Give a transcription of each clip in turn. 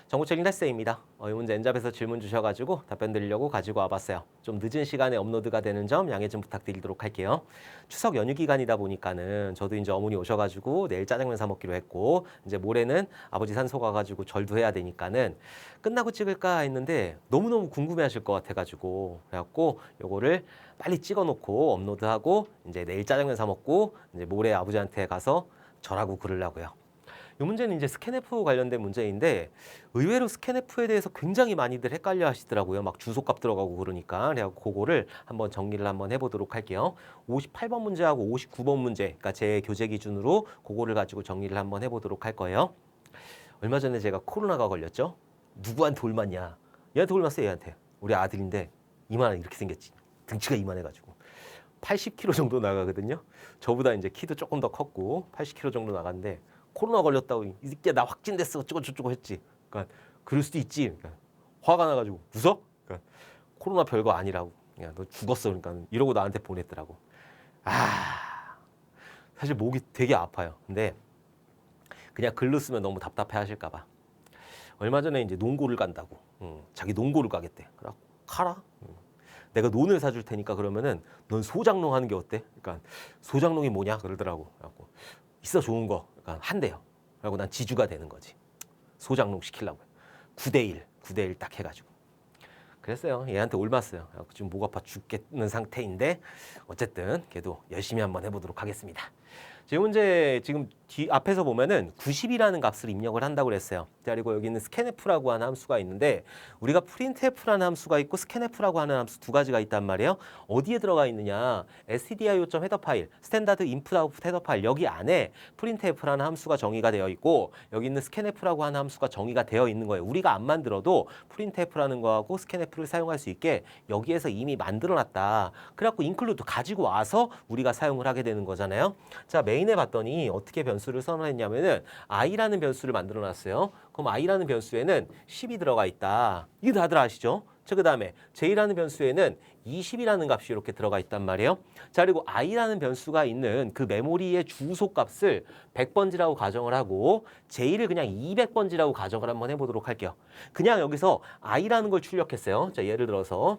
정보책 인레스입니다. 이 문제 N잡에서 질문 주셔가지고 답변 드리려고 가지고 와봤어요. 좀 늦은 시간에 업로드가 되는 점 양해 좀 부탁드리도록 할게요. 추석 연휴 기간이다 보니까는 저도 이제 어머니 오셔가지고 내일 짜장면 사 먹기로 했고 이제 모레는 아버지 산소 가가지고 절도 해야 되니까는 끝나고 찍을까 했는데 너무너무 궁금해하실 것 같아가지고 그래갖고 요거를 빨리 찍어놓고 업로드하고 이제 내일 짜장면 사 먹고 이제 모레 아버지한테 가서 절하고 그러려고요. 이 문제는 이제 스캔F 관련된 문제인데 의외로 스캔F에 대해서 굉장히 많이들 헷갈려 하시더라고요. 막 주소값 들어가고 그러니까. 그래갖고 그거를 한번 정리를 한번 해보도록 할게요. 58번 문제하고 59번 문제, 그러니까 제 교재 기준으로 그거를 가지고 정리를 한번 해보도록 할 거예요. 얼마 전에 제가 코로나가 걸렸죠. 누구한테 올맞냐? 얘한테 올맞어요, 얘한테. 우리 아들인데 이만한 이렇게 생겼지. 등치가 이만해가지고. 80kg 정도 나가거든요. 저보다 이제 키도 조금 더 컸고 80kg 정도 나갔는데 코로나 걸렸다고 이 새끼야 나 확진됐어 어쩌고 저쩌고 했지. 그러니까 그럴 수도 있지. 그러니까 화가 나가지고 웃어? 그러니까 코로나 별거 아니라고. 야, 너 죽었어. 그러니까 이러고 나한테 보냈더라고. 사실 목이 되게 아파요. 근데 그냥 글로 쓰면 너무 답답해 하실까 봐. 얼마 전에 이제 농고를 간다고. 자기 농고를 가겠대. 그래갖고 가라. 내가 논을 사줄 테니까 그러면은 넌 소장농 하는 게 어때? 그러니까 소장농이 뭐냐 그러더라고. 그래갖고 있어 좋은 거. 그러니까 한대요. 그리고 난 지주가 되는 거지. 소장농 시키려고. 9대1 딱 해가지고. 그랬어요. 얘한테 올맞어요. 지금 목 아파 죽겠는 상태인데 어쨌든 걔도 열심히 한번 해보도록 하겠습니다. 제 문제 지금 뒤 앞에서 보면은 90이라는 값을 입력을 한다고 그랬어요. 그리고 여기는 scanf라고 하는 함수가 있는데 우리가 printf라는 함수가 있고 scanf라고 하는 함수 두 가지가 있단 말이에요. 어디에 들어가 있느냐? stdio.header 파일, 스탠다드 인풋 아웃풋 헤더 파일 여기 안에 printf라는 함수가 정의가 되어 있고 여기 있는 scanf라고 하는 함수가 정의가 되어 있는 거예요. 우리가 안 만들어도 printf라는 거하고 scanf를 사용할 수 있게 여기에서 이미 만들어놨다. 그래갖고 include 가지고 와서 우리가 사용을 하게 되는 거잖아요. 자, 메인에 봤더니 어떻게 변수를 선언했냐면은 i라는 변수를 만들어놨어요. 그럼 i라는 변수에는 10이 들어가 있다. 이거 다들 아시죠? 자, 그 다음에 j라는 변수에는 20이라는 값이 이렇게 들어가 있단 말이에요. 자, 그리고 i라는 변수가 있는 그 메모리의 주소 값을 100번지라고 가정을 하고 j를 그냥 200번지라고 가정을 한번 해보도록 할게요. 그냥 여기서 i라는 걸 출력했어요. 자, 예를 들어서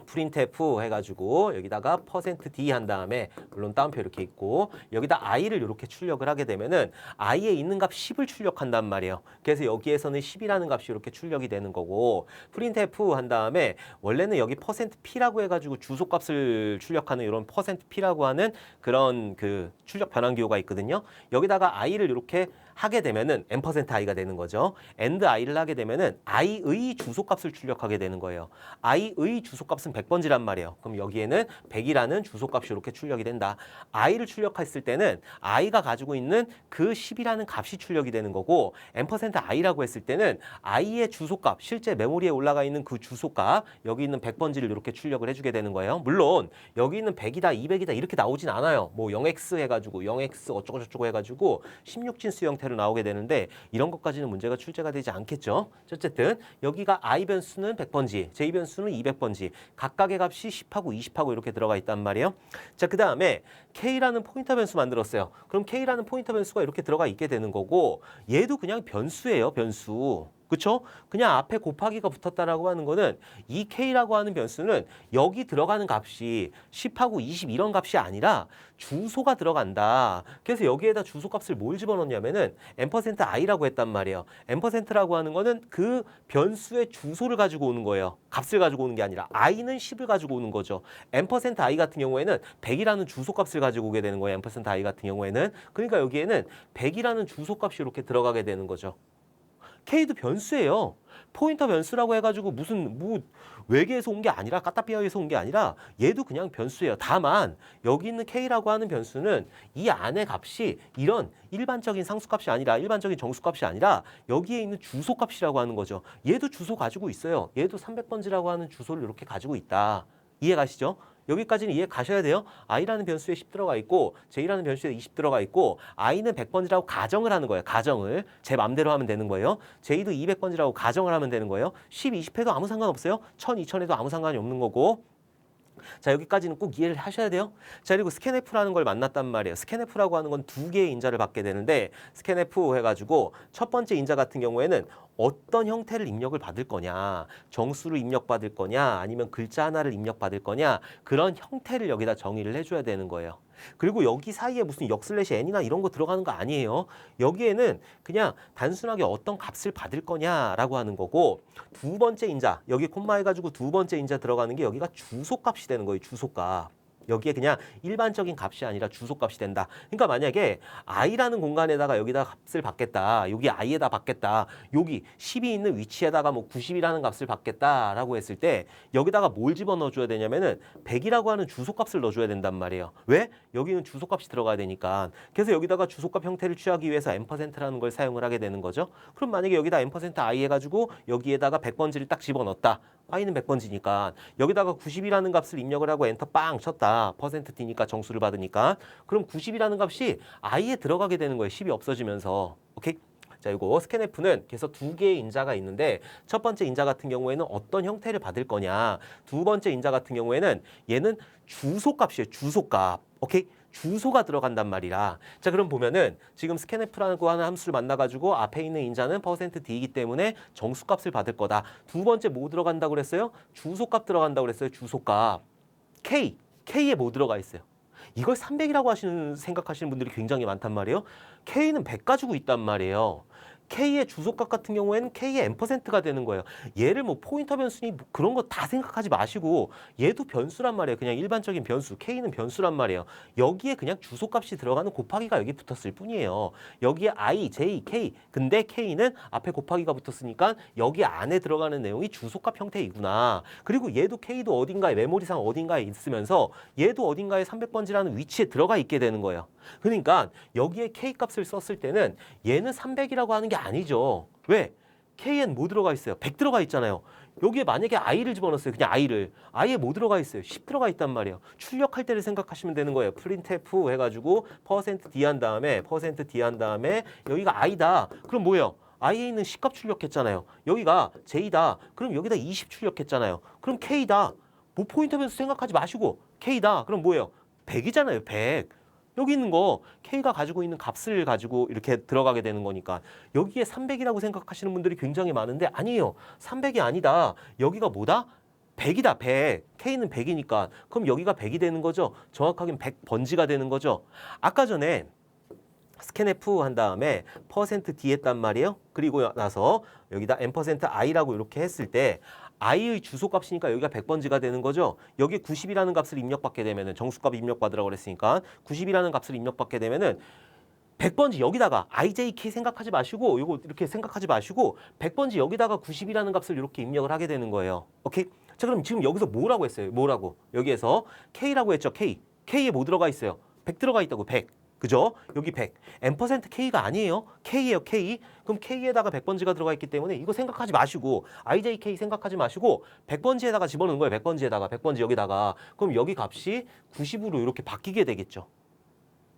printf 해가지고 여기다가 %d 한 다음에 물론 따옴표 이렇게 있고 여기다 i를 이렇게 출력을 하게 되면은 i에 있는 값 10을 출력한단 말이에요. 그래서 여기에서는 10이라는 값이 이렇게 출력이 되는 거고 printf 한 다음에 원래는 여기 %p라고 해가지고 주소값을 출력하는 이런 %p라고 하는 그런 그 출력 변환 기호가 있거든요. 여기다가 i를 이렇게 하게 되면은 %i가 되는 거죠. and i를 하게 되면은 i의 주소값을 출력하게 되는 거예요. i의 주소값은 100번지란 말이에요. 그럼 여기에는 100이라는 주소값이 이렇게 출력이 된다. i를 출력했을 때는 i가 가지고 있는 그 10이라는 값이 출력이 되는 거고 %i라고 했을 때는 i의 주소값, 실제 메모리에 올라가 있는 그 주소값, 여기 있는 100번지를 이렇게 출력을 해주게 되는 거예요. 물론 여기 있는 100이다, 200이다 이렇게 나오진 않아요. 뭐 0x 해가지고 0x 어쩌고 저쩌고 해가지고 16진수 형태로 나오게 되는데 이런 것까지는 문제가 출제가 되지 않겠죠. 어쨌든 여기가 i 변수는 100번지, j 변수는 200번지 각각의 값이 10하고 20하고 이렇게 들어가 있단 말이에요. 자, 그 다음에 k라는 포인터 변수 만들었어요. 그럼 k라는 포인터 변수가 이렇게 들어가 있게 되는 거고 얘도 그냥 변수예요. 변수. 그쵸? 그냥 앞에 곱하기가 붙었다라고 하는 거는 이 k라고 하는 변수는 여기 들어가는 값이 10하고 20 이런 값이 아니라 주소가 들어간다. 그래서 여기에다 주소값을 뭘 집어넣냐면은 %i라고 했단 말이에요. %라고 하는 거는 그 변수의 주소를 가지고 오는 거예요. 값을 가지고 오는 게 아니라 i는 10을 가지고 오는 거죠. %i 같은 경우에는 100이라는 주소값을 가지고 오게 되는 거예요. %i 같은 경우에는. 그러니까 여기에는 100이라는 주소값이 이렇게 들어가게 되는 거죠. k도 변수예요. 포인터 변수라고 해가지고 무슨 뭐 외계에서 온 게 아니라 까따삐아에서 온 게 아니라 얘도 그냥 변수예요. 다만 여기 있는 k라고 하는 변수는 이 안에 값이 이런 일반적인 상수값이 아니라 일반적인 정수값이 아니라 여기에 있는 주소값이라고 하는 거죠. 얘도 주소 가지고 있어요. 얘도 300번지라고 하는 주소를 이렇게 가지고 있다. 이해가시죠? 여기까지는 이해 가셔야 돼요. i라는 변수에 10 들어가 있고 j라는 변수에 20 들어가 있고 i는 100번지라고 가정을 하는 거예요. 가정을. 제 맘대로 하면 되는 거예요. j도 200번지라고 가정을 하면 되는 거예요. 10, 20 해도 아무 상관없어요. 1000, 2000 해도 아무 상관이 없는 거고. 자, 여기까지는 꼭 이해를 하셔야 돼요. 자, 그리고 scanf라는 걸 만났단 말이에요. scanf라고 하는 건 두 개의 인자를 받게 되는데 scanf 해가지고 첫 번째 인자 같은 경우에는 어떤 형태를 입력을 받을 거냐, 정수를 입력받을 거냐, 아니면 글자 하나를 입력받을 거냐, 그런 형태를 여기다 정의를 해줘야 되는 거예요. 그리고 여기 사이에 무슨 역슬래시 n이나 이런 거 들어가는 거 아니에요. 여기에는 그냥 단순하게 어떤 값을 받을 거냐라고 하는 거고, 두 번째 인자, 여기 콤마 해가지고 두 번째 인자 들어가는 게 여기가 주소값이 되는 거예요. 주소값. 여기에 그냥 일반적인 값이 아니라 주소값이 된다. 그러니까 만약에 i라는 공간에다가 여기다 값을 받겠다. 여기 i에다 받겠다. 여기 10이 있는 위치에다가 뭐 90이라는 값을 받겠다라고 했을 때 여기다가 뭘 집어넣어 줘야 되냐면은 100이라고 하는 주소값을 넣어 줘야 된단 말이에요. 왜? 여기는 주소값이 들어가야 되니까. 그래서 여기다가 주소값 형태를 취하기 위해서 %라는 걸 사용을 하게 되는 거죠. 그럼 만약에 여기다 %i 해가지고 여기에다가 100번지를 딱 집어넣었다. i는 100번지니까 여기다가 90이라는 값을 입력을 하고 엔터 빵 쳤다. %t니까 정수를 받으니까. 그럼 90이라는 값이 i에 들어가게 되는 거예요. 10이 없어지면서. 오케이? 자, 이거 scanf는 그래서 두 개의 인자가 있는데 첫 번째 인자 같은 경우에는 어떤 형태를 받을 거냐. 두 번째 인자 같은 경우에는 얘는 주소값이에요. 주소값. 오케이? 주소가 들어간단 말이라. 자, 그럼 보면은 지금 scanf라고 하는 함수를 만나가지고 앞에 있는 인자는 %d이기 때문에 정수값을 받을 거다. 두 번째 뭐 들어간다고 그랬어요? 주소값 들어간다고 그랬어요. 주소값. K에 뭐 들어가 있어요? 이걸 300이라고 생각하시는 분들이 굉장히 많단 말이에요. K는 100 가지고 있단 말이에요. K의 주소값 같은 경우에는 K의 %가 되는 거예요. 얘를 뭐 포인터 변수니 뭐 그런 거 다 생각하지 마시고 얘도 변수란 말이에요. 그냥 일반적인 변수. K는 변수란 말이에요. 여기에 그냥 주소값이 들어가는 곱하기가 여기 붙었을 뿐이에요. 여기에 I, J, K. 근데 K는 앞에 곱하기가 붙었으니까 여기 안에 들어가는 내용이 주소값 형태이구나. 그리고 얘도 K도 어딘가에 메모리상 어딘가에 있으면서 얘도 어딘가에 300번지라는 위치에 들어가 있게 되는 거예요. 그러니까 여기에 K값을 썼을 때는 얘는 300이라고 하는 게 아니죠. 왜? K엔 뭐 들어가 있어요? 100 들어가 있잖아요. 여기에 만약에 i를 집어넣었어요. 그냥 i를. i에 뭐 들어가 있어요? 10 들어가 있단 말이에요. 출력할 때를 생각하시면 되는 거예요. printf 해가지고 %d 한 다음에 %d 한 다음에 여기가 i다. 그럼 뭐예요? i에 있는 10값 출력했잖아요. 여기가 j다. 그럼 여기다 20 출력했잖아요. 그럼 k다. 뭐 포인터 변수 생각하지 마시고 k다. 그럼 뭐예요? 100이잖아요. 100. 여기 있는 거 K가 가지고 있는 값을 가지고 이렇게 들어가게 되는 거니까 여기에 300이라고 생각하시는 분들이 굉장히 많은데 아니에요. 300이 아니다. 여기가 뭐다? 100이다. 100. K는 100이니까 그럼 여기가 100이 되는 거죠. 정확하게는 100번지가 되는 거죠. 아까 전에 scanf 한 다음에 %d 했단 말이에요. 그리고 나서 여기다 %i라고 이렇게 했을 때 i의 주소값이니까 여기가 100번지가 되는 거죠. 여기 90이라는 값을 입력받게 되면은 정수값 입력받으라고 그랬으니까 90이라는 값을 입력받게 되면은 100번지 여기다가 IJK 생각하지 마시고 요거 이렇게 생각하지 마시고 100번지 여기다가 90이라는 값을 이렇게 입력을 하게 되는 거예요. 오케이? 자, 그럼 지금 여기서 뭐라고 했어요? 뭐라고? 여기에서 K라고 했죠. K에 뭐 들어가 있어요? 100 들어가 있다고. 100. 그죠? 여기 100. %K가 아니에요. K예요, K. 그럼 K에다가 100번지가 들어가 있기 때문에 이거 생각하지 마시고 IJK 생각하지 마시고 100번지에다가 집어넣는 거예요. 100번지 여기다가. 그럼 여기 값이 90으로 이렇게 바뀌게 되겠죠.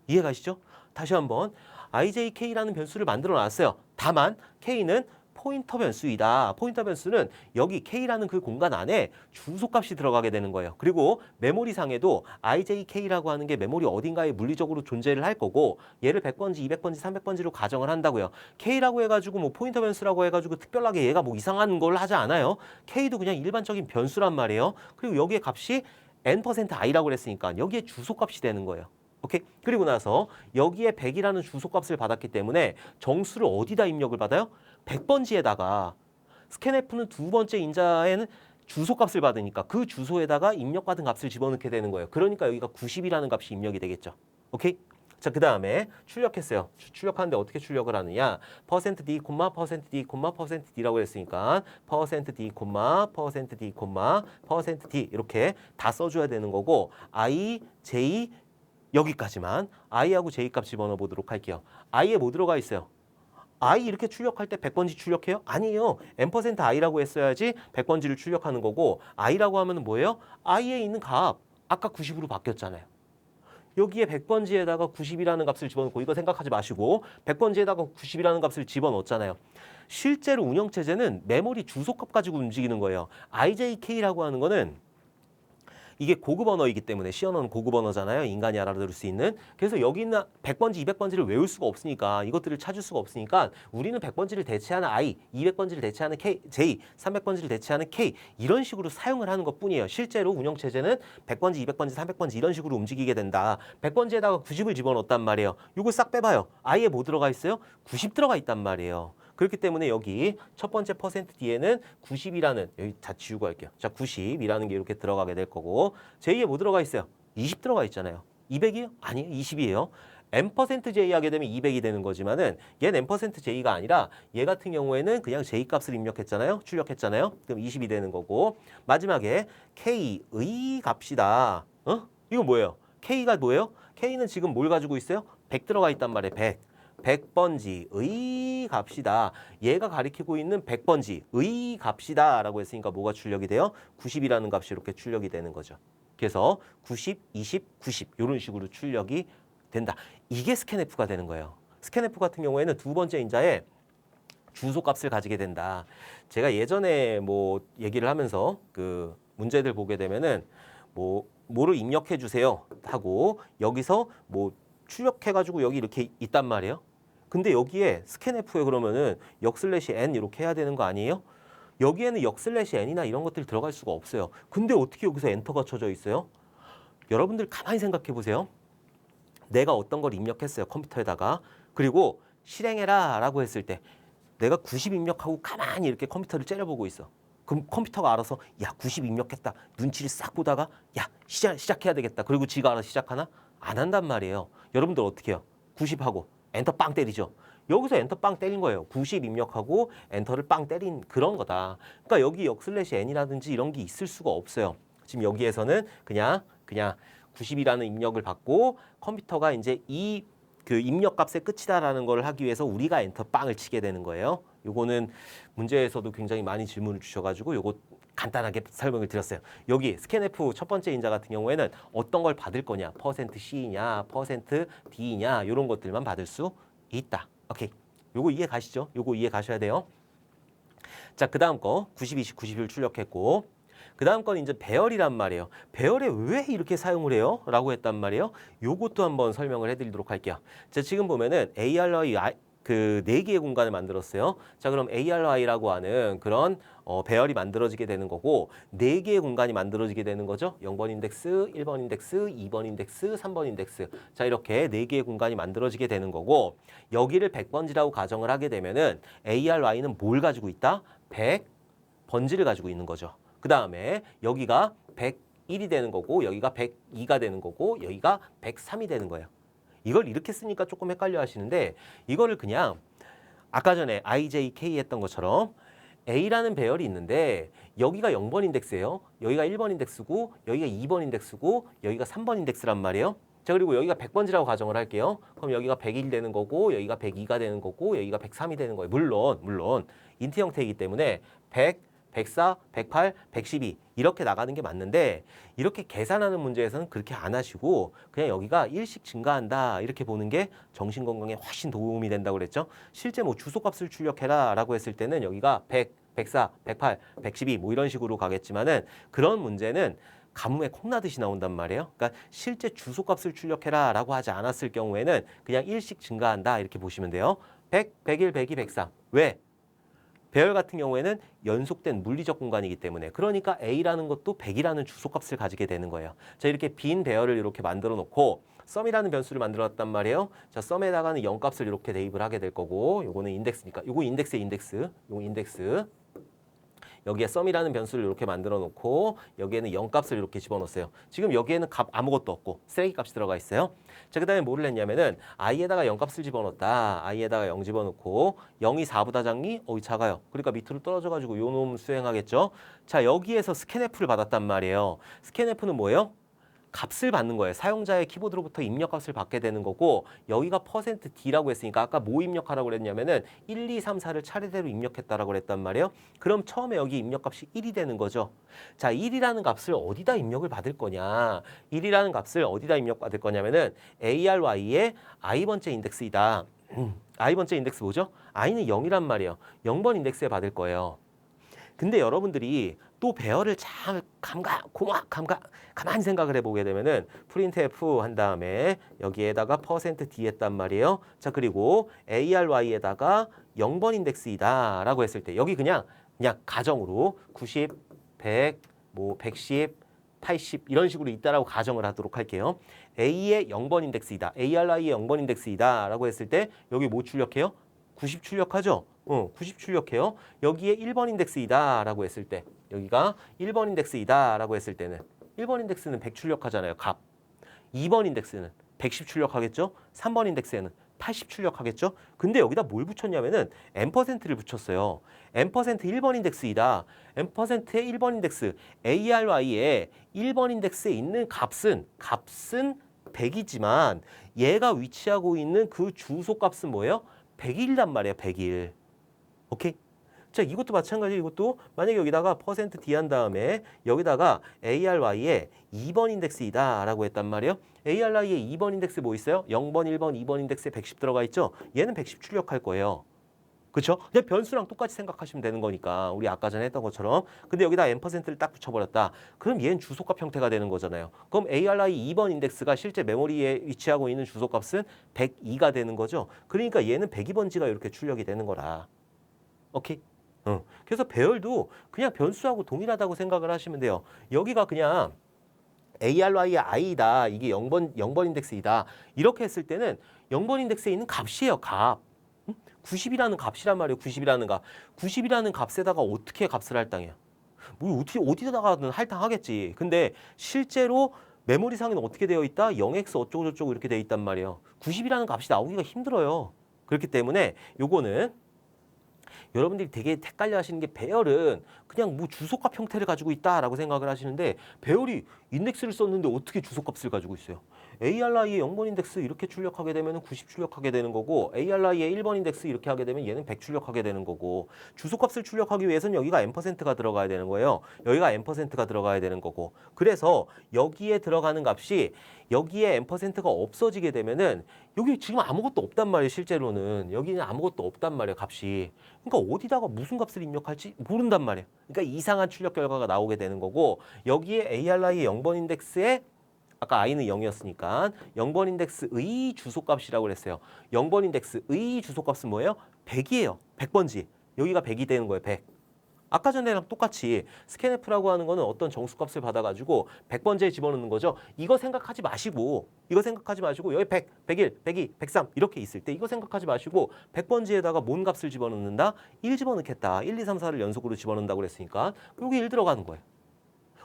이해가시죠? 다시 한번 IJK라는 변수를 만들어 놨어요. 다만 K는 포인터 변수이다. 포인터 변수는 여기 K라는 그 공간 안에 주소값이 들어가게 되는 거예요. 그리고 메모리상에도 IJK라고 하는 게 메모리 어딘가에 물리적으로 존재를 할 거고 얘를 100번지, 200번지, 300번지로 가정을 한다고요. K라고 해가지고 뭐 포인터 변수라고 해가지고 특별하게 얘가 뭐 이상한 걸 하지 않아요. K도 그냥 일반적인 변수란 말이에요. 그리고 여기에 값이 n%i라고 그랬으니까 여기에 주소값이 되는 거예요. 오케이? 그리고 나서 여기에 100이라는 주소값을 받았기 때문에 정수를 어디다 입력을 받아요? 100번지에다가 scanf는 두 번째 인자에는 주소값을 받으니까 그 주소에다가 입력받은 값을 집어넣게 되는 거예요. 그러니까 여기가 90이라는 값이 입력이 되겠죠. 오케이? 자, 그 다음에 출력했어요. 출력하는데 어떻게 출력을 하느냐? %d, %d, %d라고 했으니까 %d, %d, %d 이렇게 다 써줘야 되는 거고 i, j 여기까지만 i하고 j 값 집어넣어 보도록 할게요. i에 뭐 들어가 있어요? i 이렇게 출력할 때 100번지 출력해요? 아니에요. %i라고 했어야지 100번지를 출력하는 거고 i라고 하면 뭐예요? i에 있는 값 아까 90으로 바뀌었잖아요. 여기에 100번지에다가 90이라는 값을 집어넣고 이거 생각하지 마시고 100번지에다가 90이라는 값을 집어넣었잖아요. 실제로 운영체제는 메모리 주소값 가지고 움직이는 거예요. IJK라고 하는 거는 이게 고급 언어이기 때문에 C 언어는 고급 언어잖아요. 인간이 알아들을 수 있는. 그래서 여기 있는 100번지, 200번지를 외울 수가 없으니까 이것들을 찾을 수가 없으니까 우리는 100번지를 대체하는 I, 200번지를 대체하는 K, J, 300번지를 대체하는 K 이런 식으로 사용을 하는 것뿐이에요. 실제로 운영체제는 100번지, 200번지, 300번지 이런 식으로 움직이게 된다. 100번지에다가 90을 집어넣었단 말이에요. 요거 싹 빼봐요. I에 뭐 들어가 있어요? 90 들어가 있단 말이에요. 그렇기 때문에 여기 첫 번째 퍼센트 뒤에는 90이라는 여기 다 지우고 할게요. 자, 90이라는 게 이렇게 들어가게 될 거고 j.에 뭐 들어가 있어요? 20 들어가 있잖아요. 200이요? 아니에요. 20이에요. n%j 하게 되면 200이 되는 거지만은 얘는 n%j가 아니라 얘 같은 경우에는 그냥 j 값을 입력했잖아요. 출력했잖아요. 그럼 20이 되는 거고 마지막에 k의 값이다. 이거 뭐예요? k가 뭐예요? k는 지금 뭘 가지고 있어요? 100 들어가 있단 말이에요. 100번지의 값이다. 얘가 가리키고 있는 100번지의 값이다 라고 했으니까 뭐가 출력이 돼요? 90이라는 값이 이렇게 출력이 되는 거죠. 그래서 90, 20, 90 이런 식으로 출력이 된다. 이게 스캔F가 되는 거예요. 스캔F 같은 경우에는 두 번째 인자에 주소값을 가지게 된다. 제가 예전에 뭐 얘기를 하면서 그 문제들 보게 되면은 뭐를 입력해 주세요 하고 여기서 뭐 출력해가지고 여기 이렇게 있단 말이에요. 근데 여기에 스캔F에 그러면은 역슬래시 n 이렇게 해야 되는 거 아니에요? 여기에는 역슬래시 n이나 이런 것들이 들어갈 수가 없어요. 근데 어떻게 여기서 엔터가 쳐져 있어요? 여러분들 가만히 생각해 보세요. 내가 어떤 걸 입력했어요. 컴퓨터에다가. 그리고 실행해라 라고 했을 때 내가 90 입력하고 가만히 이렇게 컴퓨터를 째려보고 있어. 그럼 컴퓨터가 알아서 야 90 입력했다. 눈치를 싹 보다가 야 시작해야 되겠다. 그리고 지가 알아서 시작하나? 안 한단 말이에요. 여러분들 어떻게 해요? 90 하고 엔터 빵 때리죠. 여기서 엔터 빵 때린 거예요. 90 입력하고 엔터를 빵 때린 그런 거다. 그러니까 여기 역슬래시 n이라든지 이런 게 있을 수가 없어요. 지금 여기에서는 그냥 90이라는 입력을 받고 컴퓨터가 이제 이 그 입력값의 끝이다라는 걸 하기 위해서 우리가 엔터 빵을 치게 되는 거예요. 요거는 문제에서도 굉장히 많이 질문을 주셔가지고 요거 간단하게 설명을 드렸어요. 여기 스캔F 첫 번째 인자 같은 경우에는 어떤 걸 받을 거냐, %C냐, %D냐 이런 것들만 받을 수 있다. 오케이. 요거 이해 가시죠? 요거 이해 가셔야 돼요. 자, 그 다음 거 90, 20, 91 출력했고 그 다음 건 이제 배열이란 말이에요. 배열에 왜 이렇게 사용을 해요? 라고 했단 말이에요. 요것도 한번 설명을 해드리도록 할게요. 자, 지금 보면은 ARI 그 4개의 공간을 만들었어요. 자, 그럼 ARI라고 하는 그런 배열이 만들어지게 되는 거고 4개의 공간이 만들어지게 되는 거죠. 0번 인덱스, 1번 인덱스, 2번 인덱스, 3번 인덱스. 자, 이렇게 4개의 공간이 만들어지게 되는 거고 여기를 100번지라고 가정을 하게 되면은 ARI는 뭘 가지고 있다? 100번지를 가지고 있는 거죠. 그 다음에 여기가 101이 되는 거고 여기가 102가 되는 거고 여기가 103이 되는 거예요. 이걸 이렇게 쓰니까 조금 헷갈려 하시는데 이거를 그냥 아까 전에 IJK 했던 것처럼 A라는 배열이 있는데 여기가 0번 인덱스예요. 여기가 1번 인덱스고 여기가 2번 인덱스고 여기가 3번 인덱스란 말이에요. 자, 그리고 여기가 100번지라고 가정을 할게요. 그럼 여기가 101 되는 거고 여기가 102가 되는 거고 여기가 103이 되는 거예요. 물론 인트 형태이기 때문에 100, 104, 108, 112 이렇게 나가는 게 맞는데 이렇게 계산하는 문제에서는 그렇게 안 하시고 그냥 여기가 일씩 증가한다 이렇게 보는 게 정신건강에 훨씬 도움이 된다고 그랬죠. 실제 뭐 주소값을 출력해라 라고 했을 때는 여기가 100, 104, 108, 112 뭐 이런 식으로 가겠지만은 그런 문제는 가뭄에 콩나듯이 나온단 말이에요. 그러니까 실제 주소값을 출력해라 라고 하지 않았을 경우에는 그냥 일씩 증가한다 이렇게 보시면 돼요. 100, 101, 102, 103 왜? 배열 같은 경우에는 연속된 물리적 공간이기 때문에 그러니까 A라는 것도 100이라는 주소값을 가지게 되는 거예요. 자, 이렇게 빈 배열을 이렇게 만들어 놓고 썸이라는 변수를 만들었단 말이에요. 자, 썸에다가는 0값을 이렇게 대입을 하게 될 거고 요거는 인덱스니까 요거 인덱스의 인덱스 요거 인덱스 여기에 썸이라는 변수를 이렇게 만들어 놓고 여기에는 0값을 이렇게 집어넣었어요. 지금 여기에는 값 아무것도 없고 쓰레기 값이 들어가 있어요. 자, 그 다음에 뭐를 했냐면은 i에다가 0값을 집어넣었다. i에다가 0 집어넣고 0이 4보다 작니? 작아요. 그러니까 밑으로 떨어져가지고 요 놈 수행하겠죠. 자, 여기에서 스캔F를 받았단 말이에요. 스캔F는 뭐예요? 값을 받는 거예요. 사용자의 키보드로부터 입력값을 받게 되는 거고 여기가 %D라고 했으니까 아까 뭐 입력하라고 그랬냐면은 1, 2, 3, 4를 차례대로 입력했다라고 그랬단 말이에요. 그럼 처음에 여기 입력값이 1이 되는 거죠. 자, 1이라는 값을 어디다 입력을 받을 거냐. 1이라는 값을 어디다 입력받을 거냐면은 ARY의 i번째 인덱스이다. i번째 인덱스 뭐죠? i는 0이란 말이에요. 0번 인덱스에 받을 거예요. 근데 여러분들이 또 배열을 잘 가만히 생각을 해보게 되면은 프린트F 한 다음에 여기에다가 %D 했단 말이에요. 자, 그리고 ARY에다가 0번 인덱스이다 라고 했을 때 여기 그냥 가정으로 90, 100, 뭐 110, 80 이런 식으로 있다라고 가정을 하도록 할게요. A의 0번 인덱스이다. ARI의 0번 인덱스이다 라고 했을 때 여기 뭐 출력해요? 90 출력하죠? 90 출력해요. 여기에 1번 인덱스이다 라고 했을 때 여기가 1번 인덱스이다 라고 했을 때는 1번 인덱스는 100 출력하잖아요. 값. 2번 인덱스는 110 출력하겠죠? 3번 인덱스에는 80 출력하겠죠? 근데 여기다 뭘 붙였냐면은 %를 붙였어요. %, 1번 인덱스이다. %의 1번 인덱스 ARY의 1번 인덱스에 있는 값은 100이지만 얘가 위치하고 있는 그 주소 값은 뭐예요? 100일단 말이에요. 100일. 오케이? 자, 이것도 마찬가지. 이것도 만약에 여기다가 %D 한 다음에 여기다가 ARY의 2번 인덱스이다 라고 했단 말이에요. ARY의 2번 인덱스 뭐 있어요? 0번, 1번, 2번 인덱스에 110 들어가 있죠? 얘는 110 출력할 거예요. 그렇죠? 그냥 변수랑 똑같이 생각하시면 되는 거니까 우리 아까 전에 했던 것처럼. 근데 여기다 %를 딱 붙여버렸다. 그럼 얘는 주소값 형태가 되는 거잖아요. 그럼 ARY 2번 인덱스가 실제 메모리에 위치하고 있는 주소값은 102가 되는 거죠. 그러니까 얘는 102번지가 이렇게 출력이 되는 거라. 오케이? 그래서 배열도 그냥 변수하고 동일하다고 생각을 하시면 돼요. 여기가 그냥 ARY의 I다. 이게 0번 인덱스이다. 이렇게 했을 때는 0번 인덱스에 있는 값이에요. 값. 90이라는 값이란 말이에요. 90이라는 값. 90이라는 값에다가 어떻게 값을 할당해요? 뭐 어디다가든 할당하겠지. 근데 실제로 메모리상에는 어떻게 되어 있다? 0x 어쩌고저쩌고 이렇게 되어 있단 말이에요. 90이라는 값이 나오기가 힘들어요. 그렇기 때문에 요거는 여러분들이 되게 헷갈려 하시는 게 배열은 그냥 뭐 주소값 형태를 가지고 있다라고 생각을 하시는데 배열이 인덱스를 썼는데 어떻게 주소값을 가지고 있어요? ARI의 0번 인덱스 이렇게 출력하게 되면 90 출력하게 되는 거고 ARI의 1번 인덱스 이렇게 하게 되면 얘는 100 출력하게 되는 거고 주소값을 출력하기 위해서는 여기가 %가 들어가야 되는 거예요. 여기가 %가 들어가야 되는 거고 그래서 여기에 들어가는 값이 여기에 %가 없어지게 되면은 여기 지금 아무것도 없단 말이에요. 실제로는 여기는 아무것도 없단 말이에요. 값이. 그러니까 어디다가 무슨 값을 입력할지 모른단 말이에요. 그러니까 이상한 출력 결과가 나오게 되는 거고 여기에 ARI의 0번 인덱스에 아까 i는 0이었으니까 0번 인덱스의 주소값이라고 그랬어요. 0번 인덱스의 주소값은 뭐예요? 100이에요. 100번지. 여기가 100이 되는 거예요. 100. 아까 전에랑 똑같이 스캔F라고 하는 거는 어떤 정수값을 받아가지고 100번지에 집어넣는 거죠. 이거 생각하지 마시고 여기 100, 101, 102, 103 이렇게 있을 때 이거 생각하지 마시고 100번지에다가 뭔 값을 집어넣는다? 1 집어넣겠다. 1, 2, 3, 4를 연속으로 집어넣는다고 그랬으니까 여기 1 들어가는 거예요.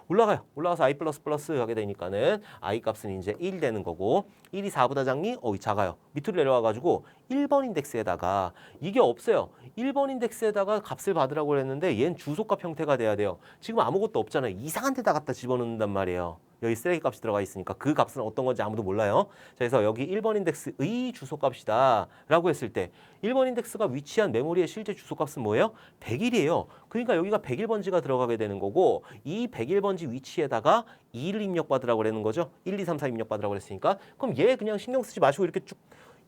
올라가요. 올라가서 i 플러스 하게 되니까는 i 값은 이제 1 되는 거고 1이 4보다 작니? 작아요. 밑으로 내려와가지고 1번 인덱스에다가 이게 없어요. 1번 인덱스에다가 값을 받으라고 그랬는데 얘는 주소값 형태가 돼야 돼요. 지금 아무것도 없잖아요. 이상한 데다 갖다 집어넣는단 말이에요. 여기 쓰레기 값이 들어가 있으니까 그 값은 어떤 건지 아무도 몰라요. 자, 그래서 여기 1번 인덱스의 주소값이다 라고 했을 때 1번 인덱스가 위치한 메모리의 실제 주소값은 뭐예요? 101이에요. 그러니까 여기가 101번지가 들어가게 되는 거고 이 101번지 위치에다가 2를 입력받으라고 그러는 거죠. 1, 2, 3, 4 입력받으라고 그랬으니까 그럼 얘 그냥 신경 쓰지 마시고 이렇게 쭉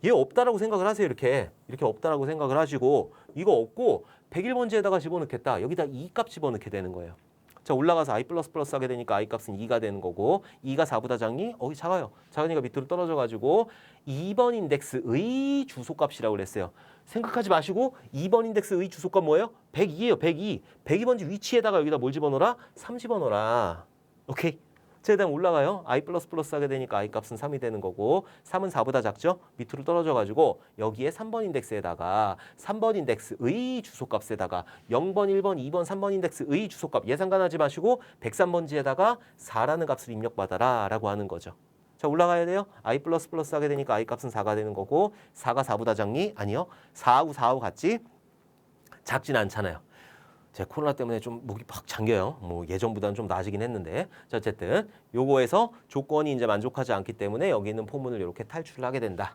얘 없다라고 생각을 하세요. 이렇게 없다라고 생각을 하시고 이거 없고 101번지에다가 집어넣겠다. 여기다 2값 집어넣게 되는 거예요. 자, 올라가서 i 플러스 하게 되니까 i 값은 2가 되는 거고 2가 4보다 작니? 작아요. 작으니까 밑으로 떨어져가지고 2번 인덱스의 주소값이라고 그랬어요. 생각하지 마시고 2번 인덱스의 주소값 뭐예요? 102예요. 102. 102번지 위치에다가 여기다 뭘 집어넣어라? 3 집어넣어라. 오케이. 자, 그다음 올라가요. i 플러스 하게 되니까 i 값은 3이 되는 거고 3은 4보다 작죠? 밑으로 떨어져가지고 여기에 3번 인덱스에다가 3번 인덱스의 주소값에다가 0번, 1번, 2번, 3번 인덱스의 주소값 예상간하지 마시고 103번지에다가 4라는 값을 입력받아라 라고 하는 거죠. 자, 올라가야 돼요. i 플러스 하게 되니까 i 값은 4가 되는 거고 4가 4보다 작니? 아니요. 4하고 같이 작진 않잖아요. 제 코로나 때문에 좀 목이 팍 잠겨요. 뭐 예전보다는 좀 나아지긴 했는데. 자, 어쨌든 요거에서 조건이 이제 만족하지 않기 때문에 여기 있는 포문을 이렇게 탈출을 하게 된다.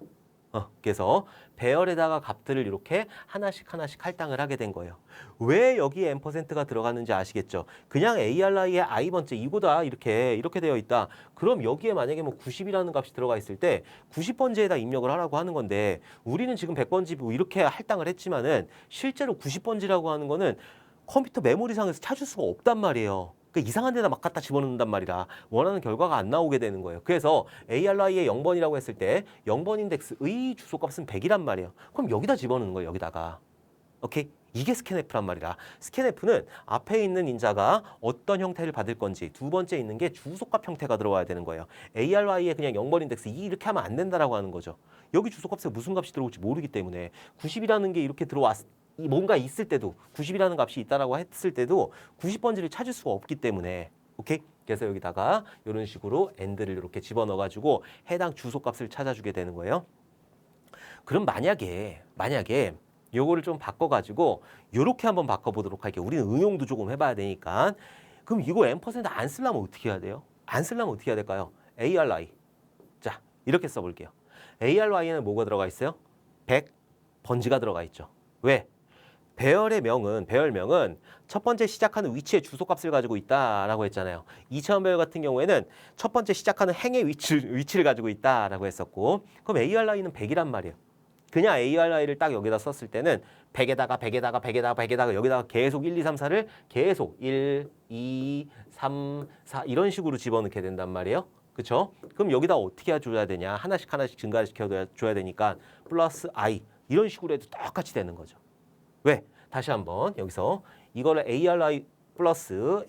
그래서 배열에다가 값들을 이렇게 하나씩 할당을 하게 된 거예요. 왜 여기에 %가 들어갔는지 아시겠죠? 그냥 ARI의 i번째 이거다 이렇게 되어 있다. 그럼 여기에 만약에 뭐 90이라는 값이 들어가 있을 때 90번지에다 입력을 하라고 하는 건데 우리는 지금 100번지 뭐 이렇게 할당을 했지만은 실제로 90번지라고 하는 거는 컴퓨터 메모리상에서 찾을 수가 없단 말이에요. 그러니까 이상한 데다 막 갖다 집어넣는단 말이라 원하는 결과가 안 나오게 되는 거예요. 그래서 ARI의 0번이라고 했을 때 0번 인덱스의 주소값은 100이란 말이에요. 그럼 여기다 집어넣는 거예요. 여기다가. 오케이? 이게 스캔F란 말이라. 스캔F는 앞에 있는 인자가 어떤 형태를 받을 건지, 두 번째 있는 게 주소값 형태가 들어와야 되는 거예요. ARY에 그냥 0번 인덱스 2 이렇게 하면 안 된다라고 하는 거죠. 여기 주소값에 무슨 값이 들어올지 모르기 때문에 90이라는 게 이렇게 뭔가 있을 때도 90이라는 값이 있다라고 했을 때도 90번지를 찾을 수가 없기 때문에 오케이? 그래서 여기다가 이런 식으로 AND를 이렇게 집어넣어가지고 해당 주소값을 찾아주게 되는 거예요. 그럼 만약에 요거를 좀 바꿔가지고 요렇게 한번 바꿔보도록 할게요. 우리는 응용도 조금 해봐야 되니까. 그럼 이거 %안 쓰려면 어떻게 해야 돼요? 안 쓰려면 어떻게 해야 될까요? ARY. 자, 이렇게 써볼게요. ARY에는 뭐가 들어가 있어요? 100번지가 들어가 있죠. 왜? 배열명은 첫 번째 시작하는 위치의 주소값을 가지고 있다라고 했잖아요. 2차원 배열 같은 경우에는 첫 번째 시작하는 행의 위치를 가지고 있다라고 했었고, 그럼 ARY는 100이란 말이에요. 그냥 ARI를 딱 여기다 썼을 때는 100에다가 여기다가 계속 1, 2, 3, 4를 계속 1, 2, 3, 4 이런 식으로 집어넣게 된단 말이에요. 그쵸? 그럼 여기다 어떻게 해줘야 되냐? 하나씩 증가시켜줘야 되니까 플러스 I 이런 식으로 해도 똑같이 되는 거죠. 왜? 다시 한번 여기서 이거를 ARY 플러스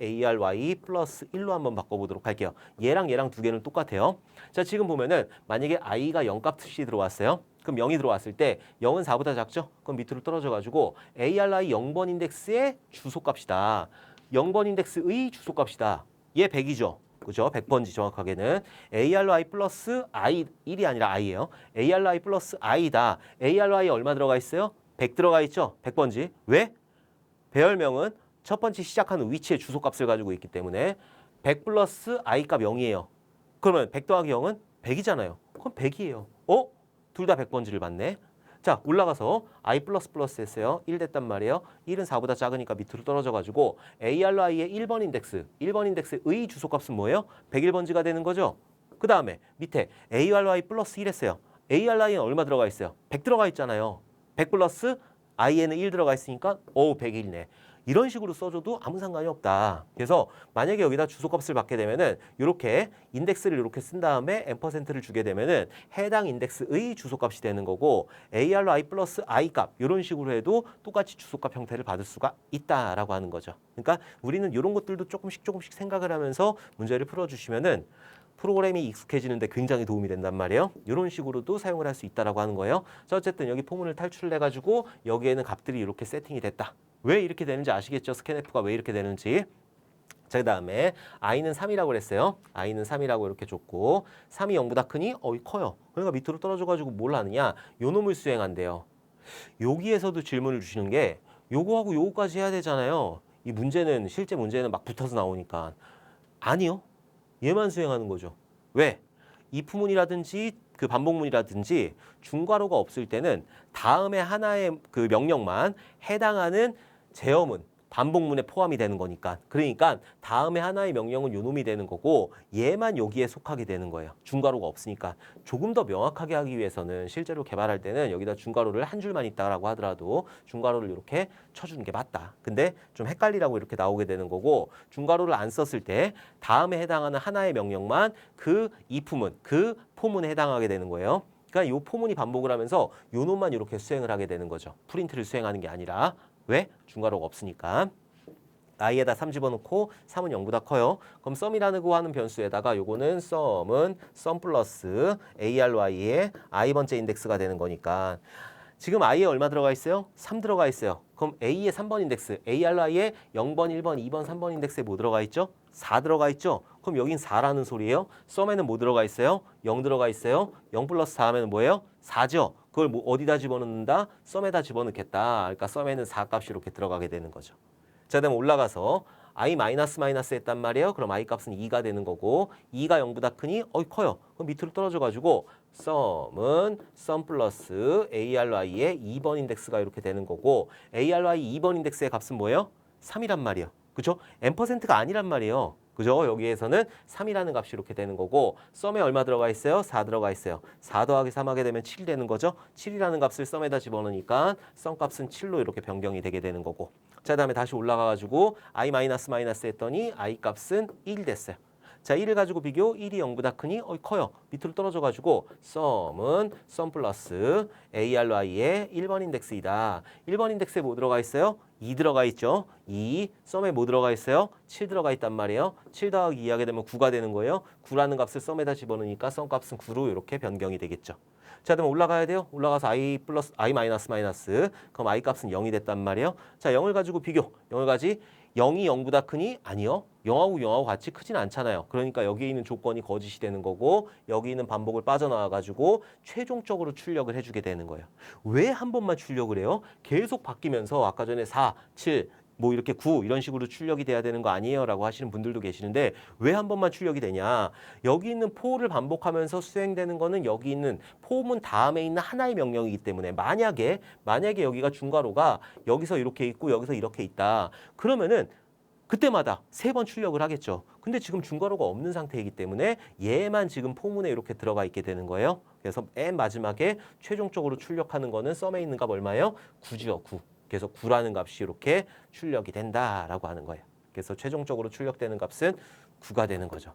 1로 한번 바꿔보도록 할게요. 얘랑 두 개는 똑같아요. 자, 지금 보면은 만약에 i가 0값이 들어왔어요. 그럼 0이 들어왔을 때 0은 4보다 작죠? 그럼 밑으로 떨어져가지고 ARI 0번 인덱스의 주소값이다. 0번 인덱스의 주소값이다. 얘 100이죠? 그죠? 100번지 정확하게는 ARI 플러스 I 1이 아니라 I예요. ARI 플러스 I다. ARI에 얼마 들어가 있어요? 100 들어가 있죠? 100번지. 왜? 배열명은 첫 번째 시작하는 위치의 주소값을 가지고 있기 때문에 100 플러스 I 값 0이에요. 그러면 100 더하기 0은 100이잖아요. 그럼 100이에요. 둘 다 100번지를 받네. 자, 올라가서 I 플러스 했어요. 1 됐단 말이에요. 1은 4보다 작으니까 밑으로 떨어져가지고 ARI의 1번 인덱스의 주소값은 뭐예요? 101번지가 되는 거죠. 그 다음에 밑에 ARI 플러스 1 했어요. ARI는 얼마 들어가 있어요? 100 들어가 있잖아요. 100 플러스 I에는 1 들어가 있으니까 101이네. 이런 식으로 써줘도 아무 상관이 없다. 그래서 만약에 여기다 주소값을 받게 되면은 이렇게 인덱스를 이렇게 쓴 다음에 %를 주게 되면은 해당 인덱스의 주소값이 되는 거고 ARI 플러스 I 값 이런 식으로 해도 똑같이 주소값 형태를 받을 수가 있다라고 하는 거죠. 그러니까 우리는 이런 것들도 조금씩 생각을 하면서 문제를 풀어주시면은 프로그램이 익숙해지는데 굉장히 도움이 된단 말이에요. 이런 식으로도 사용을 할 수 있다라고 하는 거예요. 자, 어쨌든 여기 포문을 탈출을 해가지고 여기에는 값들이 이렇게 세팅이 됐다. 왜 이렇게 되는지 아시겠죠? 스캔F가 왜 이렇게 되는지. 자, 그 다음에 i는 3이라고 그랬어요. i는 3이라고 이렇게 줬고 3이 0보다 크니? 커요. 그러니까 밑으로 떨어져가지고 뭘 하느냐? 요 놈을 수행한대요. 여기에서도 질문을 주시는 게 요거하고 요거까지 해야 되잖아요. 이 문제는 실제 문제는 막 붙어서 나오니까 아니요. 얘만 수행하는 거죠. 왜? if문이라든지 그 반복문이라든지 중괄호가 없을 때는 다음에 하나의 그 명령만 해당하는 제어문, 반복문에 포함이 되는 거니까. 그러니까 다음에 하나의 명령은 요놈이 되는 거고 얘만 여기에 속하게 되는 거예요. 중괄호가 없으니까. 조금 더 명확하게 하기 위해서는 실제로 개발할 때는 여기다 중괄호를 한 줄만 있다라고 하더라도 중괄호를 이렇게 쳐주는 게 맞다. 근데 좀 헷갈리라고 이렇게 나오게 되는 거고 중괄호를 안 썼을 때 다음에 해당하는 하나의 명령만 그 if문, 그 포문에 해당하게 되는 거예요. 그러니까 이 포문이 반복을 하면서 요 놈만 이렇게 수행을 하게 되는 거죠. 프린트를 수행하는 게 아니라. 왜? 중괄호가 없으니까. i에다 3 집어넣고 3은 0보다 커요. 그럼 썸이라고 하는 변수에다가 요거는 썸은 썸 플러스 ARY의 i번째 인덱스가 되는 거니까 지금 i에 얼마 들어가 있어요? 3 들어가 있어요. 그럼 a의 3번 인덱스, ARY의 0번, 1번, 2번, 3번 인덱스에 뭐 들어가 있죠? 4 들어가 있죠? 그럼 여긴 4라는 소리예요. 썸에는 뭐 들어가 있어요? 0 들어가 있어요. 0 플러스 4 하면 뭐예요? 4죠. 그걸 뭐 어디다 집어넣는다? 썸에다 집어넣겠다. 그러니까 썸에는 4 값이 이렇게 들어가게 되는 거죠. 자, 그다음 올라가서 i 마이너스 했단 말이에요. 그럼 i 값은 2가 되는 거고 2가 0보다 크니 커요. 그럼 밑으로 떨어져 가지고 썸은 썸 플러스 ARY의 2번 인덱스가 이렇게 되는 거고 ARY 2번 인덱스의 값은 뭐예요? 3이란 말이에요. 그죠? %가 아니란 말이에요. 그죠? 여기에서는 3이라는 값이 이렇게 되는 거고 썸에 얼마 들어가 있어요? 4 들어가 있어요. 4 더하기 3 하게 되면 7 되는 거죠? 7이라는 값을 썸에다 집어넣으니까 썸 값은 7로 이렇게 변경이 되게 되는 거고 자, 다음에 다시 올라가가지고 i 마이너스 마이너스 했더니 i 값은 1이 됐어요. 자, 1을 가지고 비교, 1이 0보다 크니 커요. 밑으로 떨어져가지고 썸은 썸 플러스 ARY의 1번 인덱스이다. 1번 인덱스에 뭐 들어가 있어요? 2 들어가 있죠. 2, 썸에 뭐 들어가 있어요? 7 들어가 있단 말이에요. 7 더하기 2 하게 되면 9가 되는 거예요. 9라는 값을 썸에다 집어넣으니까 썸 값은 9로 이렇게 변경이 되겠죠. 자, 그럼 올라가야 돼요. 올라가서 i 플러스 i 마이너스 마이너스. 그럼 i 값은 0이 됐단 말이에요. 자, 0을 가지고 비교. 0을 가지 0이 0보다 크니? 아니요. 0하고 같이 크진 않잖아요. 그러니까 여기에 있는 조건이 거짓이 되는 거고 여기 있는 반복을 빠져나와가지고 최종적으로 출력을 해주게 되는 거예요. 왜 한 번만 출력을 해요? 계속 바뀌면서 아까 전에 4, 7, 뭐 이렇게 9 이런 식으로 출력이 돼야 되는 거 아니에요? 라고 하시는 분들도 계시는데 왜 한 번만 출력이 되냐? 여기 있는 for를 반복하면서 수행되는 거는 여기 있는 for문 다음에 있는 하나의 명령이기 때문에 만약에 여기가 중괄호가 여기서 이렇게 있고 여기서 이렇게 있다. 그러면은 그때마다 3번 출력을 하겠죠. 근데 지금 중괄호가 없는 상태이기 때문에 얘만 지금 포문에 이렇게 들어가 있게 되는 거예요. 그래서 맨 마지막에 최종적으로 출력하는 거는 썸에 있는 값 얼마예요? 9죠, 9. 그래서 9라는 값이 이렇게 출력이 된다라고 하는 거예요. 그래서 최종적으로 출력되는 값은 9가 되는 거죠.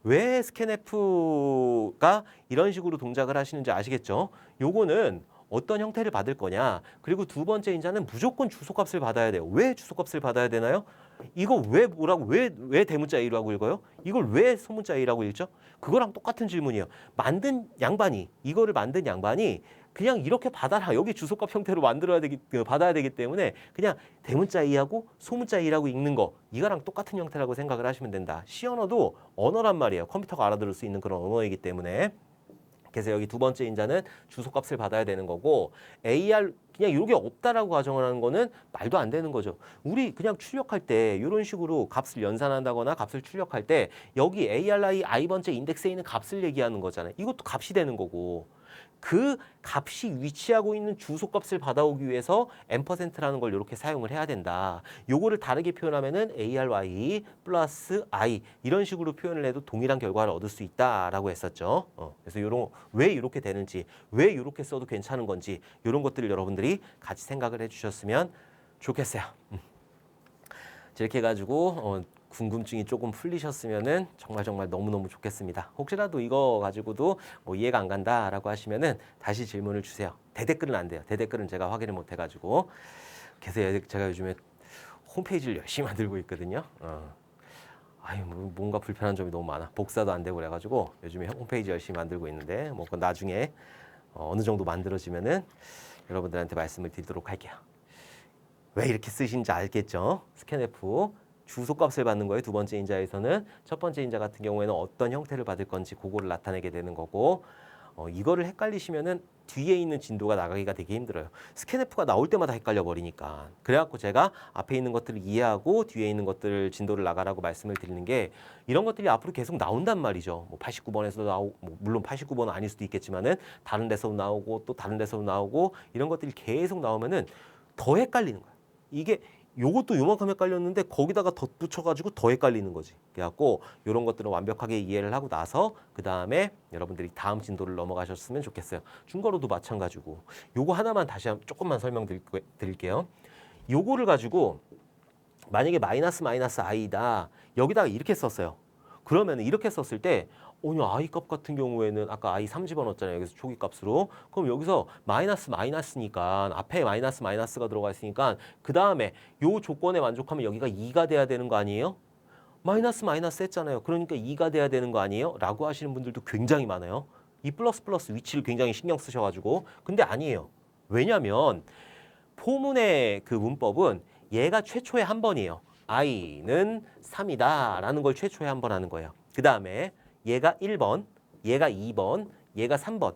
왜 scanf가 이런 식으로 동작을 하시는지 아시겠죠? 요거는 어떤 형태를 받을 거냐. 그리고 두 번째 인자는 무조건 주소값을 받아야 돼요. 왜 주소값을 받아야 되나요? 이거 왜 뭐라고 왜 대문자 A라고 읽어요? 이걸 왜 소문자 A라고 읽죠? 그거랑 똑같은 질문이에요. 이거를 만든 양반이 그냥 이렇게 받아라. 여기 주소값 형태로 받아야 되기 때문에 그냥 대문자 A하고 소문자 A라고 읽는 거 이거랑 똑같은 형태라고 생각을 하시면 된다. C 언어도 언어란 말이에요. 컴퓨터가 알아들을 수 있는 그런 언어이기 때문에. 그래서 여기 두 번째 인자는 주소값을 받아야 되는 거고 AR 그냥 이게 없다라고 가정을 하는 거는 말도 안 되는 거죠. 우리 그냥 출력할 때 이런 식으로 값을 연산한다거나 값을 출력할 때 여기 ARI i번째 인덱스에 있는 값을 얘기하는 거잖아요. 이것도 값이 되는 거고 그 값이 위치하고 있는 주소값을 받아오기 위해서 %라는 걸 이렇게 사용을 해야 된다. 요거를 다르게 표현하면은 ARY 플러스 I 이런 식으로 표현을 해도 동일한 결과를 얻을 수 있다라고 했었죠. 그래서 왜 이렇게 되는지, 왜 이렇게 써도 괜찮은 건지 이런 것들을 여러분들이 같이 생각을 해주셨으면 좋겠어요. 이렇게 해가지고 궁금증이 조금 풀리셨으면은 정말 너무너무 좋겠습니다. 혹시라도 이거 가지고도 뭐 이해가 안 간다라고 하시면은 다시 질문을 주세요. 대댓글은 안 돼요. 대댓글은 제가 확인을 못 해가지고 그래서 제가 요즘에 홈페이지를 열심히 만들고 있거든요. 뭔가 불편한 점이 너무 많아. 복사도 안 되고 그래가지고 요즘에 홈페이지 열심히 만들고 있는데 뭐 그건 나중에 어느 정도 만들어지면은 여러분들한테 말씀을 드리도록 할게요. 왜 이렇게 쓰신지 알겠죠? scanf 주소값을 받는 거예요. 두 번째 인자에서는 첫 번째 인자 같은 경우에는 어떤 형태를 받을 건지 그거를 나타내게 되는 거고 이거를 헷갈리시면은 뒤에 있는 진도가 나가기가 되게 힘들어요. scanf가 나올 때마다 헷갈려 버리니까. 그래갖고 제가 앞에 있는 것들을 이해하고 뒤에 있는 것들 진도를 나가라고 말씀을 드리는 게 이런 것들이 앞으로 계속 나온단 말이죠. 뭐 89번에서도 나오고 물론 89번은 아닐 수도 있겠지만은 다른 데서도 나오고 또 다른 데서도 나오고 이런 것들이 계속 나오면은 더 헷갈리는 거예요. 이게 요것도 요만큼 헷갈렸는데 거기다가 덧붙여가지고 더 헷갈리는 거지. 그래갖고 이런 것들은 완벽하게 이해를 하고 나서 그 다음에 여러분들이 다음 진도를 넘어가셨으면 좋겠어요. 중괄호도 마찬가지고 요거 하나만 다시 조금만 설명드릴게요. 요거를 가지고 만약에 마이너스 i다 여기다가 이렇게 썼어요. 그러면 이렇게 썼을 때 i 값 같은 경우에는 아까 i 3 집어넣었잖아요. 여기서 초기 값으로. 그럼 여기서 마이너스니까 앞에 마이너스가 들어가 있으니까 그 다음에 요 조건에 만족하면 여기가 2가 돼야 되는 거 아니에요? 마이너스 했잖아요. 그러니까 2가 돼야 되는 거 아니에요? 라고 하시는 분들도 굉장히 많아요. 이 플러스 위치를 굉장히 신경 쓰셔가지고. 근데 아니에요. 왜냐면 포문의 그 문법은 얘가 최초에 한 번이에요. i는 3이다 라는 걸 최초에 한 번 하는 거예요. 그 다음에 얘가 1번, 얘가 2번, 얘가 3번.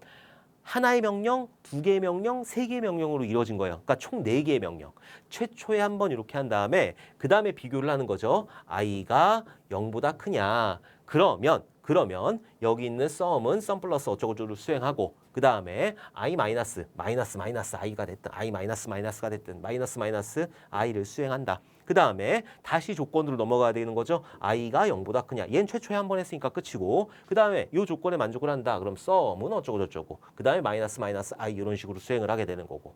하나의 명령, 두 개의 명령, 세 개의 명령으로 이루어진 거예요. 그러니까 총 4개의 명령. 최초에 한 번 이렇게 한 다음에 그 다음에 비교를 하는 거죠. i가 0보다 크냐. 그러면 여기 있는 썸은 썸 플러스 어쩌고저쩌고 수행하고 그 다음에 i 마이너스 i가 됐든 i 마이너스가 됐든 마이너스 i를 수행한다. 그 다음에 다시 조건으로 넘어가야 되는 거죠. i가 0보다 크냐. 얘는 최초에 한 번 했으니까 끝이고 그 다음에 이 조건에 만족을 한다. 그럼 썸은 어쩌고저쩌고 그 다음에 마이너스 i 이런 식으로 수행을 하게 되는 거고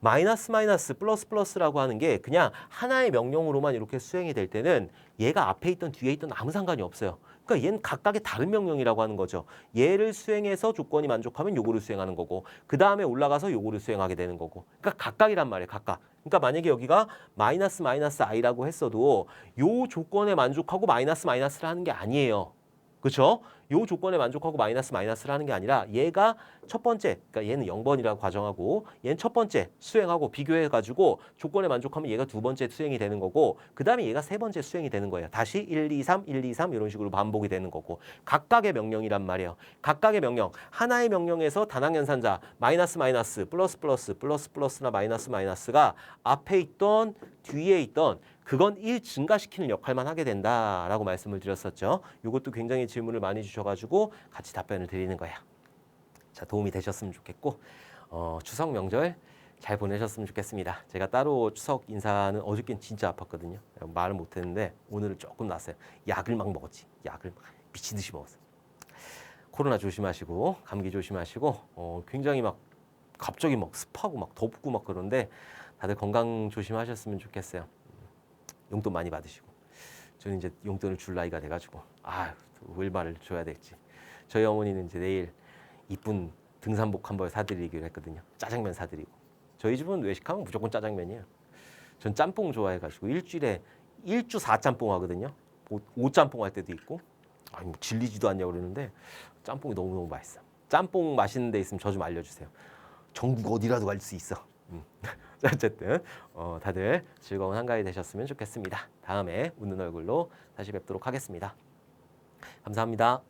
마이너스 마이너스 플러스 플러스라고 하는 게 그냥 하나의 명령으로만 이렇게 수행이 될 때는 얘가 앞에 있던 뒤에 있던 아무 상관이 없어요. 그러니까 얘는 각각의 다른 명령이라고 하는 거죠. 얘를 수행해서 조건이 만족하면 요거를 수행하는 거고 그 다음에 올라가서 요거를 수행하게 되는 거고 그러니까 각각이란 말이에요. 각각. 그러니까 만약에 여기가 마이너스 마이너스 i라고 했어도 요 조건에 만족하고 마이너스 마이너스를 하는 게 아니에요. 그렇죠? 요 조건에 만족하고 마이너스 마이너스를 하는 게 아니라 얘가 첫 번째, 그러니까 얘는 0번이라고 가정하고 얘는 첫 번째 수행하고 비교해가지고 조건에 만족하면 얘가 두 번째 수행이 되는 거고 그 다음에 얘가 세 번째 수행이 되는 거예요. 다시 1, 2, 3, 1, 2, 3 이런 식으로 반복이 되는 거고 각각의 명령이란 말이에요. 각각의 명령, 하나의 명령에서 다항연산자 마이너스 마이너스 플러스 플러스 플러스 플러스나 마이너스 마이너스가 앞에 있던 뒤에 있던 그건 1 증가시키는 역할만 하게 된다라고 말씀을 드렸었죠. 이것도 굉장히 질문을 많이 주셔가지고 같이 답변을 드리는 거야. 자, 도움이 되셨으면 좋겠고 추석 명절 잘 보내셨으면 좋겠습니다. 제가 따로 추석 인사는 어저께는 진짜 아팠거든요. 말을 못했는데 오늘은 조금 낫어요. 약을 막 먹었지. 약을 막 미친 듯이 먹었어요. 코로나 조심하시고 감기 조심하시고 굉장히 막 갑자기 막 습하고 막 덥고 막 그런데 다들 건강 조심하셨으면 좋겠어요. 용돈 많이 받으시고 저는 이제 용돈을 줄 나이가 돼가지고 얼마를 줘야 될지 저희 어머니는 이제 내일 이쁜 등산복 한 벌 사드리기로 했거든요. 짜장면 사드리고 저희 집은 외식하면 무조건 짜장면이에요. 전 짬뽕 좋아해가지고 일주일에 1주 4짬뽕 하거든요. 5짬뽕 할 때도 있고 뭐 질리지도 않냐고 그러는데 짬뽕이 너무너무 맛있어. 짬뽕 맛있는 데 있으면 저 좀 알려주세요. 전국 어디라도 갈 수 있어. 어쨌든 다들 즐거운 한가위 되셨으면 좋겠습니다. 다음에 웃는 얼굴로 다시 뵙도록 하겠습니다. 감사합니다.